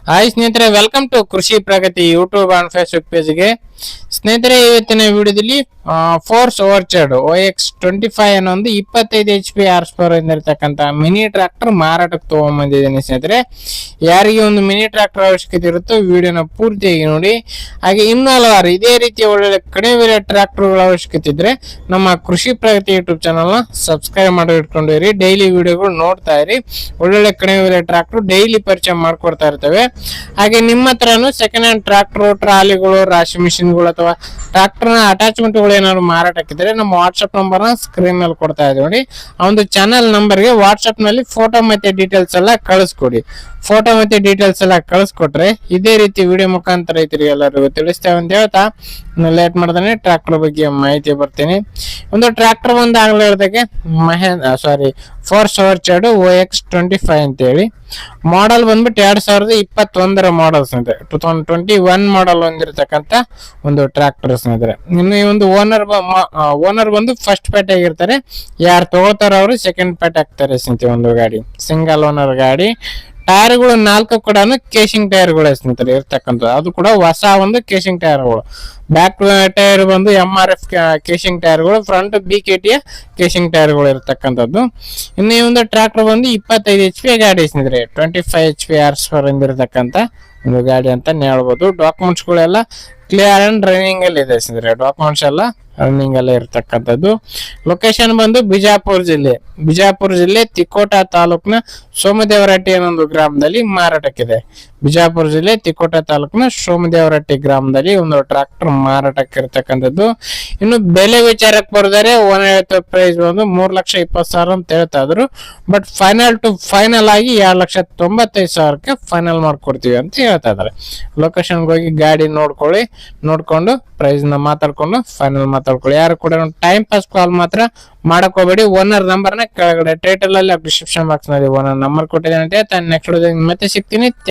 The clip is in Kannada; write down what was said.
ಹಾಯ್ ಸ್ನೇಹಿತರೆ, ವೆಲ್ಕಮ್ ಟು ಕೃಷಿ ಪ್ರಗತಿ ಯೂಟ್ಯೂಬ್ ಅಂಡ್ ಫೇಸ್ಬುಕ್ ಪೇಜ್ಗೆ. ಸ್ನೇಹಿತರೆ, ಇವತ್ತಿನ ವಿಡಿಯೋದಲ್ಲಿ ಫೋರ್ಸ್ ಓವರ್ಚರ್ಡ್ OX25 ಅನ್ನೋ ಒಂದು 25 HP ಹಾರ್ಸ್ ಪವರ್ ಹೊಂದಿರತಕ್ಕಂತ ಮಿನಿ ಟ್ರಾಕ್ಟರ್ ಮಾರಾಟಕ್ಕೆ ತಗೊಂಡ್ಬಂದಿದ್ದೀನಿ. ಸ್ನೇಹಿತರೆ, ಯಾರಿಗೆ ಒಂದು ಮಿನಿ ಟ್ರಾಕ್ಟರ್ ಅವಶ್ಯಕತೆ ಇರುತ್ತೋ ವಿಡಿಯೋನ ಪೂರ್ತಿಯಾಗಿ ನೋಡಿ. ಹಾಗೆ ಇನ್ನೂ ಹಲವಾರು ಇದೇ ರೀತಿಯ ಒಳ್ಳೆ ಕಡಿಮೆ ಬೆಲೆ ಟ್ರಾಕ್ಟರ್ಗಳ ಅವಶ್ಯಕತೆ ಇದ್ರೆ ನಮ್ಮ ಕೃಷಿ ಪ್ರಗತಿ ಯೂಟ್ಯೂಬ್ ಚಾನಲ್ನ ಸಬ್ಸ್ಕ್ರೈಬ್ ಮಾಡಿ ಇಟ್ಕೊಂಡಿರಿ. ಡೈಲಿ ವಿಡಿಯೋಗಳು ನೋಡ್ತಾ ಇರಿ. ಒಳ್ಳೊಳ್ಳೆ ಕಡಿಮೆ ಬೆಲೆ ಟ್ರಾಕ್ಟರ್ ಡೈಲಿ ಪರಿಚಯ ಮಾಡ್ಕೊಡ್ತಾ ಇರ್ತೇವೆ. ಹಾಗೆ ನಿಮ್ಮ ಹತ್ರನು ಸೆಕೆಂಡ್ ಹ್ಯಾಂಡ್ ಟ್ರಾಕ್ಟರ್, ಟ್ರಾಲಿಗಳು, ರಾಶಿ ಮಿಷಿನ್ಗಳು ಅಥವಾ ಟ್ರಾಕ್ಟರ್ ನ ಅಟ್ಯಾಚ್ಮೆಂಟ್ಗಳು ಏನಾದ್ರು ಮಾರಾಟಕ್ಕಿದ್ರೆ ನಮ್ಮ ವಾಟ್ಸ್ಆಪ್ ನಂಬರ್ ನ ಸ್ಕ್ರೀನ್ ಮೇಲೆ ಕೊಡ್ತಾ ಇದ್ದೀವಿ ನೋಡಿ. ಆ ಒಂದು ಚಾನಲ್ ನಂಬರ್ಗೆ ವಾಟ್ಸ್ಆಪ್ ನಲ್ಲಿ ಫೋಟೋ ಮತ್ತೆ ಡೀಟೇಲ್ಸ್ ಎಲ್ಲ ಕಳಿಸ್ಕೊಡಿ. ಫೋಟೋ ಮತ್ತೆ ಡೀಟೇಲ್ಸ್ ಎಲ್ಲ ಕಳಿಸ್ಕೊಟ್ರೆ ಇದೇ ರೀತಿ ವಿಡಿಯೋ ಮುಖಾಂತರ ರೈತರಿಗೆ ಎಲ್ಲರಿಗೂ ತಿಳಿಸ್ತೇವೆ ಅಂತ ಹೇಳ್ತಾ ಲೇಟ್ ಮಾಡ್ದಾನೆ ಟ್ರಾಕ್ಟರ್ ಬಗ್ಗೆ ಮಾಹಿತಿ ಬರ್ತೀನಿ. ಒಂದು ಟ್ರಾಕ್ಟರ್ ಒಂದು ಆಗ್ಲೇ ಹೇಳ್ದಾಗೆ ಫೋರ್ಸ್ ಓವರ್ಚರ್ಡ್ OX25 ಅಂತ ಹೇಳಿ ಮಾಡೆಲ್ ಬಂದ್ಬಿಟ್ಟು 2021 ಮಾಡೆಲ್ ಸ್ನೇಹಿತರೆ. 2021 ಮಾಡೆಲ್ ಹೊಂದಿರತಕ್ಕಂತ ಒಂದು ಟ್ರಾಕ್ಟರ್ ಸ್ನೇಹಿತರೆ. ಇನ್ನು ಈ ಒಂದು ಓನರ್ ಬಂದು ಫಸ್ಟ್ ಪೇಟೆ ಆಗಿರ್ತಾರೆ. ಯಾರು ತಗೋತಾರ ಅವರು ಸೆಕೆಂಡ್ ಪೇಟೆ ಆಗ್ತಾರೆ ಸ್ನೇಹಿತರೆ. ಒಂದು ಗಾಡಿ ಸಿಂಗಲ್ ಓನರ್ ಗಾಡಿ. ಟೈರ್ಗಳು 4 ಕೂಡ ಕೇಶಿಂಗ್ ಟೈರ್ಗಳು ಸ್ನೇಹಿತರೆ ಇರ್ತಕ್ಕಂಥದ್ದು. ಅದು ಕೂಡ ಹೊಸ ಒಂದು ಕೇಶಿಂಗ್ ಟೈರ್ಗಳು. ಬ್ಯಾಕ್ ಟೈರ್ ಬಂದು MRF ಕೇಶಿಂಗ್ ಟೈರ್ಗಳು, ಫ್ರಂಟ್ BKT ಕೇಶಿಂಗ್ ಟೈರ್ಗಳು ಇರ್ತಕ್ಕಂಥದ್ದು. ಇನ್ನು ಈ ಒಂದು ಟ್ರಾಕ್ಟರ್ ಬಂದು 25 HP ಗಾಡಿ ಸ್ನೇಹಿತರೆ. 25 HP ಹಾರ್ಸ್ ಪವರ್ ಹೊಂದಿರತಕ್ಕಂತ ಒಂದು ಗಾಡಿ ಅಂತ ಹೇಳ್ಬೋದು. ಡಾಕ್ಯುಮೆಂಟ್ಸ್ ಗಳೆಲ್ಲ ಕ್ಲಿಯರ್ ಅಂಡ್ ರನ್ನಿಂಗ್ ಅಲ್ಲಿ ಇದೆ ಸ್ನೇಹಿತರೆ. ಡಾಕ್ಯುಮೆಂಟ್ಸ್ ಎಲ್ಲ ರನ್ನಿಂಗ್ ಅಲ್ಲೇ ಇರ್ತಕ್ಕಂಥದ್ದು. ಲೊಕೇಶನ್ ಬಂದು ಬಿಜಾಪುರ ಜಿಲ್ಲೆ ತಿಕೋಟ ತಾಲೂಕಿನ ಸೋಮದೇವರಹಟ್ಟಿ ಅನ್ನೊಂದು ಗ್ರಾಮದಲ್ಲಿ ಮಾರಾಟಕ್ಕಿದೆ. ಬಿಜಾಪುರ ಜಿಲ್ಲೆ ತಿಕೋಟ ತಾಲೂಕಿನ ಸೋಮದೇವರಹಟ್ಟಿ ಗ್ರಾಮದಲ್ಲಿ ಒಂದು ಟ್ರಾಕ್ಟರ್ ಮಾರಾಟಕ್ಕೆ ಇರ್ತಕ್ಕಂಥದ್ದು. ಇನ್ನು ಬೆಲೆ ವಿಚಾರಕ್ಕೆ ಬರೆದರೆ ಓನರ್ ಪ್ರೈಸ್ ಬಂದು 3,20,000 ಅಂತ ಹೇಳ್ತಾ ಇದ್ರು. ಬಟ್ ಫೈನಲ್ ಆಗಿ 2,95,000ಕ್ಕೆ ಫೈನಲ್ ಮಾಡ್ಕೊಡ್ತೀವಿ ಅಂತ ಹೇಳ್ತಾ ಇದಾರೆ. ಲೊಕೇಶನ್ಗೆ ಹೋಗಿ ಗಾಡಿ ನೋಡ್ಕೊಂಡು ಪ್ರೈಸ್ ನ ಮಾತಾಡ್ಕೊಂಡು ಫೈನಲ್ ಮಾತಾಡ್ಕೊಳ್ಳಿ. ಯಾರು ಕೂಡ ಟೈಮ್ ಪಾಸ್ ಕಾಲ್ ಮಾತ್ರ ಮಾಡಕ್ ಹೋಗ್ಬೇಡಿ. ಓನರ್ ನಂಬರ್ನ ಕೆಳಗಡೆ ಟೈಟಲ್ ಅಲ್ಲಿ ಡಿಸ್ಕ್ರಿಪ್ಷನ್ ಬಾಕ್ಸ್ ನಲ್ಲಿ ಓನರ್ ನಂಬರ್ ಕೊಟ್ಟಿದ್ದೇನೆ ಅಂತ ನೆಕ್ಸ್ಟ್ ಮತ್ತೆ ಸಿಗ್ತೀನಿ.